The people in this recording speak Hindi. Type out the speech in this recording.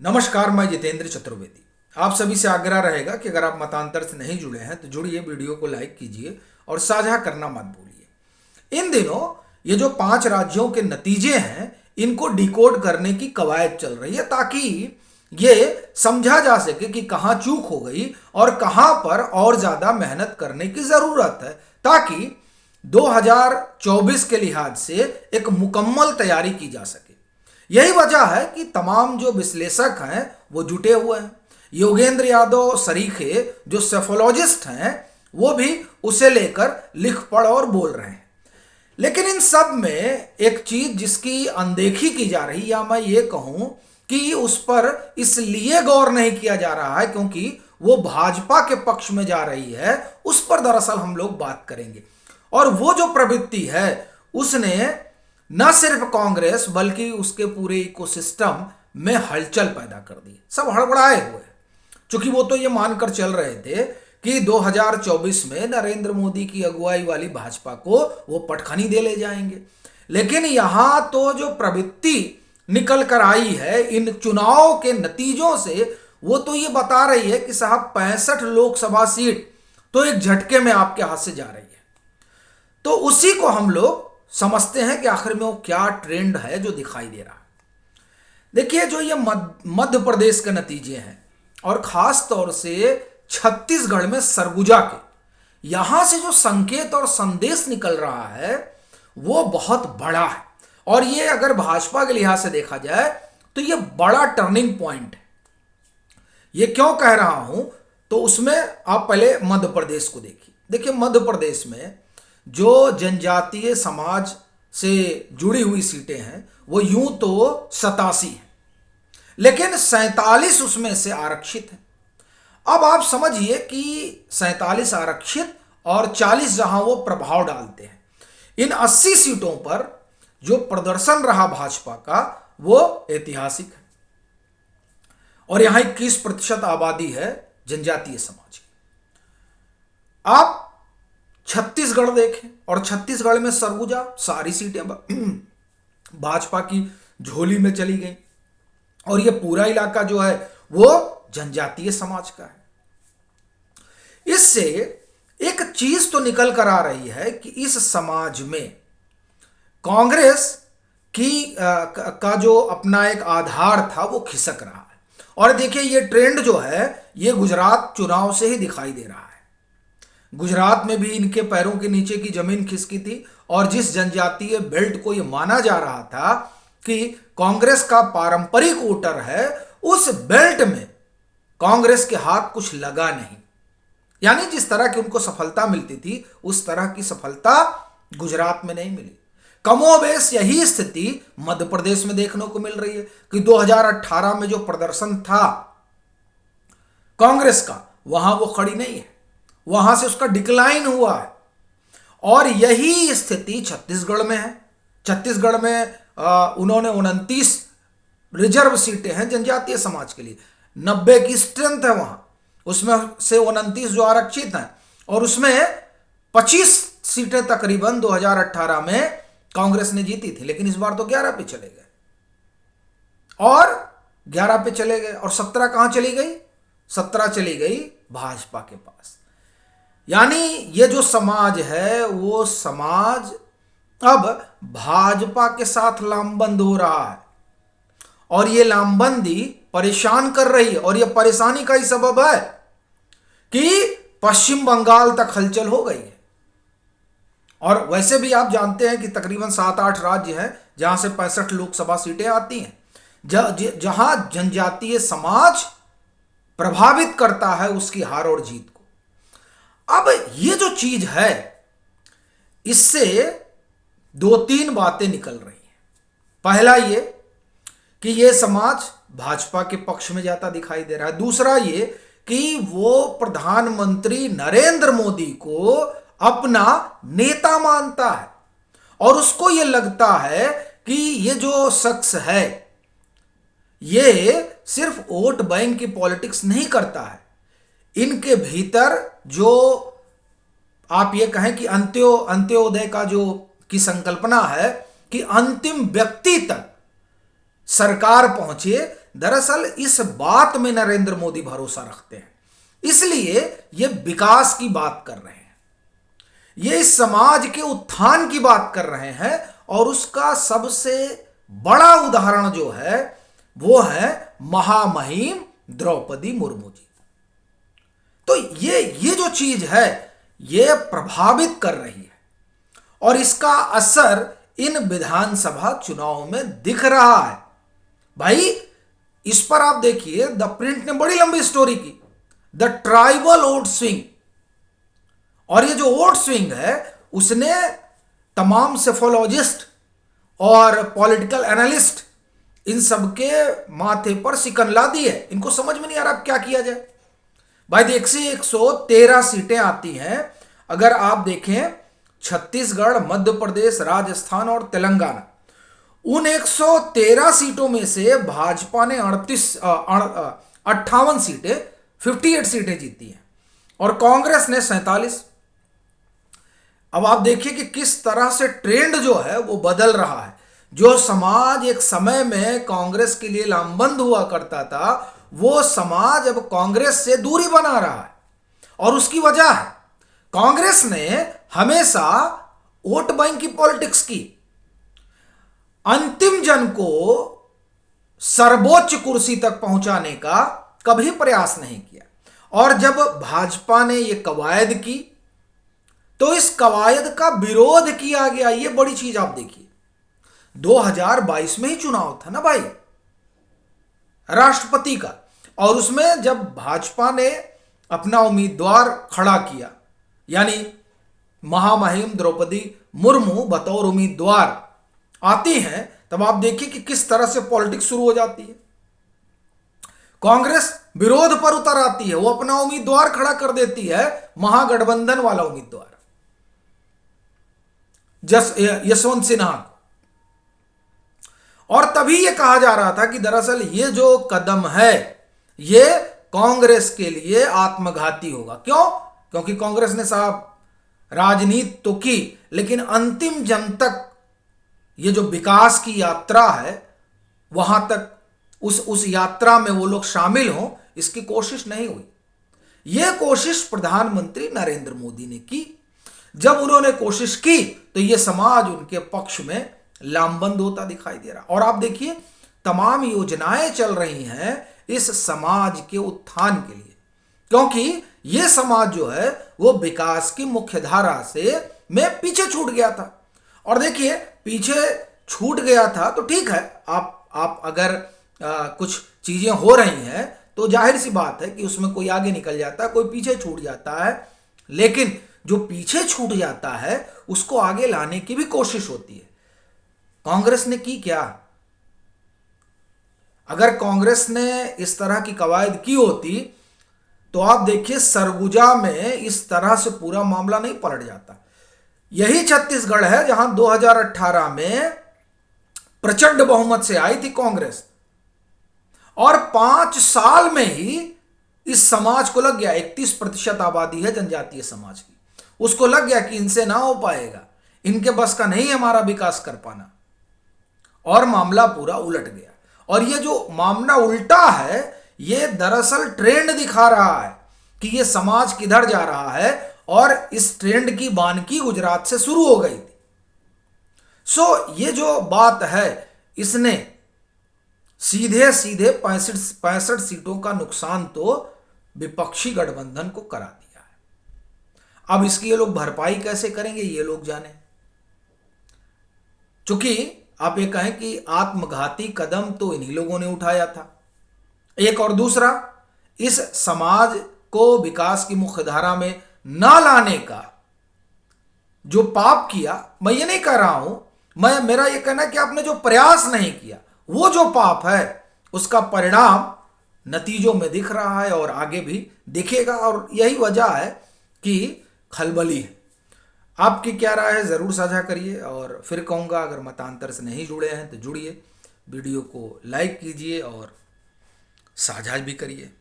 नमस्कार, मैं जितेंद्र चतुर्वेदी। आप सभी से आग्रह रहेगा कि अगर आप मतांतर से नहीं जुड़े हैं तो जुड़िए, वीडियो को लाइक कीजिए और साझा करना मत भूलिए। इन दिनों ये जो 5 राज्यों के नतीजे हैं इनको डिकोड करने की कवायद चल रही है ताकि ये समझा जा सके कि कहाँ चूक हो गई और कहाँ पर और ज्यादा मेहनत करने की जरूरत है, ताकि 2024 के लिहाज से एक मुकम्मल तैयारी की जा सके। यही वजह है कि तमाम जो विश्लेषक हैं वो जुटे हुए हैं। योगेंद्र यादव सरीखे जो सेफोलॉजिस्ट हैं वो भी उसे लेकर लिख पढ़ और बोल रहे हैं। लेकिन इन सब में एक चीज जिसकी अनदेखी की जा रही, या मैं ये कहूं कि उस पर इसलिए गौर नहीं किया जा रहा है क्योंकि वो भाजपा के पक्ष में जा रही है, उस पर दरअसल हम लोग बात करेंगे। और वो जो प्रवृत्ति है उसने न सिर्फ कांग्रेस बल्कि उसके पूरे इकोसिस्टम में हलचल पैदा कर दी। सब हड़बड़ाए हुए हैं, क्योंकि वो तो ये मानकर चल रहे थे कि 2024 में नरेंद्र मोदी की अगुवाई वाली भाजपा को वो पटखनी दे ले जाएंगे। लेकिन यहां तो जो प्रवृत्ति निकल कर आई है इन चुनाव के नतीजों से, वो तो ये बता रही है कि साहब 65 लोकसभा सीट तो एक झटके में आपके हाथ से जा रही है। तो उसी को हम लोग समझते हैं कि आखिर में वो क्या ट्रेंड है जो दिखाई दे रहा है। देखिए, जो ये मध्य प्रदेश के नतीजे हैं और खास तौर से छत्तीसगढ़ में सरगुजा के, यहां से जो संकेत और संदेश निकल रहा है वो बहुत बड़ा है। और ये अगर भाजपा के लिहाज से देखा जाए तो ये बड़ा टर्निंग पॉइंट है। ये क्यों कह रहा हूं, तो उसमें आप पहले मध्य प्रदेश को देखिए। देखिए, मध्य प्रदेश में जो जनजातीय समाज से जुड़ी हुई सीटें हैं वो यूं तो 87 हैं, लेकिन 47 उसमें से आरक्षित हैं। अब आप समझिए कि 47 आरक्षित और 40 जहां वो प्रभाव डालते हैं। इन 80 सीटों पर जो प्रदर्शन रहा भाजपा का वो ऐतिहासिक है। और यहां 21% आबादी है जनजातीय समाज की। आप छत्तीसगढ़ देखें और छत्तीसगढ़ में सरगुजा सारी सीटें भाजपा की झोली में चली गई और ये पूरा इलाका जो है वो जनजातीय समाज का है। इससे एक चीज तो निकल कर आ रही है कि इस समाज में कांग्रेस का जो अपना एक आधार था वो खिसक रहा है। और देखिए, ये ट्रेंड जो है ये गुजरात चुनाव से ही दिखाई दे रहा है। गुजरात में भी इनके पैरों के नीचे की जमीन खिसकी थी और जिस जनजातीय बेल्ट को यह माना जा रहा था कि कांग्रेस का पारंपरिक वोटर है, उस बेल्ट में कांग्रेस के हाथ कुछ लगा नहीं। यानी जिस तरह की उनको सफलता मिलती थी उस तरह की सफलता गुजरात में नहीं मिली। कमोबेश यही स्थिति मध्य प्रदेश में देखने को मिल रही है कि 2018 में जो प्रदर्शन था कांग्रेस का, वहां वो खड़ी नहीं है, वहां से उसका डिक्लाइन हुआ है। और यही स्थिति छत्तीसगढ़ में है। छत्तीसगढ़ में उन्होंने 29 रिजर्व सीटें हैं जनजातीय समाज के लिए, 90 की स्ट्रेंथ है वहां, उसमें से 29 जो आरक्षित हैं और उसमें 25 सीटें तकरीबन 2018 में कांग्रेस ने जीती थी। लेकिन इस बार तो 11 पे चले गए और 11 पे चले गए और 17 कहां चली गई? 17 चली गई भाजपा के पास। यानी ये जो समाज है वो समाज अब भाजपा के साथ लामबंद हो रहा है और ये लामबंदी परेशान कर रही है। और ये परेशानी का ही सबब है कि पश्चिम बंगाल तक हलचल हो गई है। और वैसे भी आप जानते हैं कि तकरीबन 7-8 राज्य हैं जहां से 65 लोकसभा सीटें आती हैं, जहां जनजातीय समाज प्रभावित करता है उसकी हार और जीत को। अब ये जो चीज है इससे 2-3 बातें निकल रही हैं। पहला ये कि ये समाज भाजपा के पक्ष में जाता दिखाई दे रहा है। दूसरा ये कि वो प्रधानमंत्री नरेंद्र मोदी को अपना नेता मानता है और उसको ये लगता है कि ये जो शख्स है ये सिर्फ वोट बैंक की पॉलिटिक्स नहीं करता है, इनके भीतर जो आप ये कहें कि अंत्योदय का जो की संकल्पना है कि अंतिम व्यक्ति तक सरकार पहुंचे, दरअसल इस बात में नरेंद्र मोदी भरोसा रखते हैं, इसलिए ये विकास की बात कर रहे हैं, ये इस समाज के उत्थान की बात कर रहे हैं। और उसका सबसे बड़ा उदाहरण जो है वो है महामहिम द्रौपदी मुर्मू जी। तो ये जो चीज है ये प्रभावित कर रही है और इसका असर इन विधानसभा चुनाव में दिख रहा है। भाई इस पर आप देखिए, द प्रिंट ने बड़ी लंबी स्टोरी की, द ट्राइबल वोट स्विंग। और ये जो वोट स्विंग है उसने तमाम सेफोलॉजिस्ट और पॉलिटिकल एनालिस्ट इन सबके माथे पर शिकन ला दी है। इनको समझ में नहीं आ रहा अब क्या किया जाए। भाई देखिए 113 सीटें आती हैं। अगर आप देखें छत्तीसगढ़, मध्य प्रदेश, राजस्थान और तेलंगाना, उन 113 सीटों में से भाजपा ने 58 सीटें 58 सीटें जीती हैं और कांग्रेस ने 47। अब आप देखिए कि किस तरह से ट्रेंड जो है वो बदल रहा है। जो समाज एक समय में कांग्रेस के लिए लामबंद हुआ करता था, वो समाज अब कांग्रेस से दूरी बना रहा है। और उसकी वजह है कांग्रेस ने हमेशा वोट बैंक की पॉलिटिक्स की, अंतिम जन को सर्वोच्च कुर्सी तक पहुंचाने का कभी प्रयास नहीं किया। और जब भाजपा ने यह कवायद की तो इस कवायद का विरोध किया गया। ये बड़ी चीज आप देखिए, 2022 में ही चुनाव था ना भाई राष्ट्रपति का, और उसमें जब भाजपा ने अपना उम्मीदवार खड़ा किया, यानी महामहिम द्रौपदी मुर्मू बतौर उम्मीदवार आती हैं, तब आप देखिए कि किस तरह से पॉलिटिक्स शुरू हो जाती है। कांग्रेस विरोध पर उतर आती है, वो अपना उम्मीदवार खड़ा कर देती है, महागठबंधन वाला उम्मीदवार यशवंत सिन्हा को। और तभी यह कहा जा रहा था कि दरअसल ये जो कदम है ये कांग्रेस के लिए आत्मघाती होगा। क्यों? क्योंकि कांग्रेस ने साहब राजनीति तो की, लेकिन अंतिम जन तक ये जो विकास की यात्रा है वहां तक उस यात्रा में वो लोग शामिल हों, इसकी कोशिश नहीं हुई। यह कोशिश प्रधानमंत्री नरेंद्र मोदी ने की। जब उन्होंने कोशिश की तो यह समाज उनके पक्ष में लामबंद होता दिखाई दे रहा। और आप देखिए तमाम योजनाएं चल रही हैं इस समाज के उत्थान के लिए, क्योंकि यह समाज जो है वो विकास की मुख्य धारा से में पीछे छूट गया था। और देखिए पीछे छूट गया था तो ठीक है, आप अगर कुछ चीजें हो रही हैं तो जाहिर सी बात है कि उसमें कोई आगे निकल जाता है, कोई पीछे छूट जाता है। लेकिन जो पीछे छूट जाता है उसको आगे लाने की भी कोशिश होती है। कांग्रेस ने की क्या? अगर कांग्रेस ने इस तरह की कवायद की होती तो आप देखिए सरगुजा में इस तरह से पूरा मामला नहीं पलट जाता। यही छत्तीसगढ़ है जहां 2018 में प्रचंड बहुमत से आई थी कांग्रेस, और 5 साल में ही इस समाज को लग गया, 31% आबादी है जनजातीय समाज की, उसको लग गया कि इनसे ना हो पाएगा, इनके बस का नहीं हमारा विकास कर पाना, और मामला पूरा उलट गया। और ये जो मामला उल्टा है ये दरअसल ट्रेंड दिखा रहा है कि ये समाज किधर जा रहा है, और इस ट्रेंड की बानगी गुजरात से शुरू हो गई थी। सो ये जो बात है इसने सीधे सीधे 65 सीटों का नुकसान तो विपक्षी गठबंधन को करा दिया है। अब इसकी ये लोग भरपाई कैसे करेंगे ये लोग जाने। चूंकि आप ये कहें कि आत्मघाती कदम तो इन्हीं लोगों ने उठाया था, एक, और दूसरा इस समाज को विकास की मुख्यधारा में ना लाने का जो पाप किया, मैं ये नहीं कह रहा हूं, मेरा ये कहना है कि आपने जो प्रयास नहीं किया वो जो पाप है उसका परिणाम नतीजों में दिख रहा है और आगे भी दिखेगा। और यही वजह है कि खलबली है। आपकी क्या राय है जरूर साझा करिए। और फिर कहूंगा अगर मतांतर से नहीं जुड़े हैं तो जुड़िए, वीडियो को लाइक कीजिए और साझा भी करिए।